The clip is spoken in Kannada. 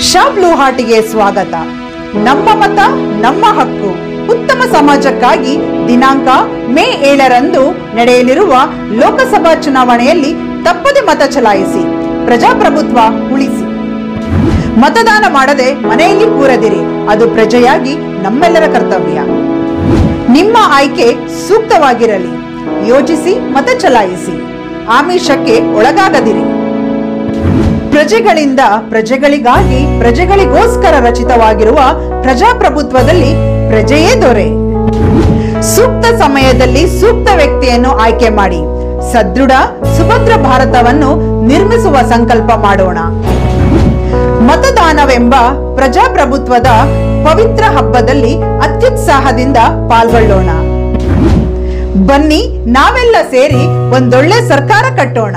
ಶಾಬ್ಲು ಹಾಟಿಗೆ ಸ್ವಾಗತ. ನಮ್ಮ ಮತ ನಮ್ಮ ಹಕ್ಕು. ಉತ್ತಮ ಸಮಾಜಕ್ಕಾಗಿ ದಿನಾಂಕ ಮೇ 7ರಂದು ನಡೆಯಲಿರುವ ಲೋಕಸಭಾ ಚುನಾವಣೆಯಲ್ಲಿ ತಪ್ಪದೆ ಮತ ಚಲಾಯಿಸಿ. ಪ್ರಜಾಪ್ರಭುತ್ವ ಉಳಿಸಿ. ಮತದಾನ ಮಾಡದೆ ಮನೆಯಲ್ಲಿ ಕೂರದಿರಿ. ಅದು ಪ್ರಜೆಯಾಗಿ ನಮ್ಮೆಲ್ಲರ ಕರ್ತವ್ಯ. ನಿಮ್ಮ ಆಯ್ಕೆ ಸೂಕ್ತವಾಗಿರಲಿ. ಯೋಚಿಸಿ ಮತ ಚಲಾಯಿಸಿ. ಆಮಿಷಕ್ಕೆ ಒಳಗಾಗದಿರಿ. ಪ್ರಜೆಗಳಿಂದ ಪ್ರಜೆಗಳಿಗಾಗಿ ಪ್ರಜೆಗಳಿಗೋಸ್ಕರ ರಚಿತವಾಗಿರುವ ಪ್ರಜಾಪ್ರಭುತ್ವದಲ್ಲಿ ಪ್ರಜೆಯೇ ದೊರೆ. ಸೂಕ್ತ ಸಮಯದಲ್ಲಿ ಸೂಕ್ತ ವ್ಯಕ್ತಿಯನ್ನು ಆಯ್ಕೆ ಮಾಡಿ ಸದೃಢ ಸುಭದ್ರ ಭಾರತವನ್ನು ನಿರ್ಮಿಸುವ ಸಂಕಲ್ಪ ಮಾಡೋಣ. ಮತದಾನವೆಂಬ ಪ್ರಜಾಪ್ರಭುತ್ವದ ಪವಿತ್ರ ಹಬ್ಬದಲ್ಲಿ ಅತ್ಯುತ್ಸಾಹದಿಂದ ಪಾಲ್ಗೊಳ್ಳೋಣ. ಬನ್ನಿ, ನಾವೆಲ್ಲ ಸೇರಿ ಒಂದೊಳ್ಳೆ ಸರ್ಕಾರ ಕಟ್ಟೋಣ.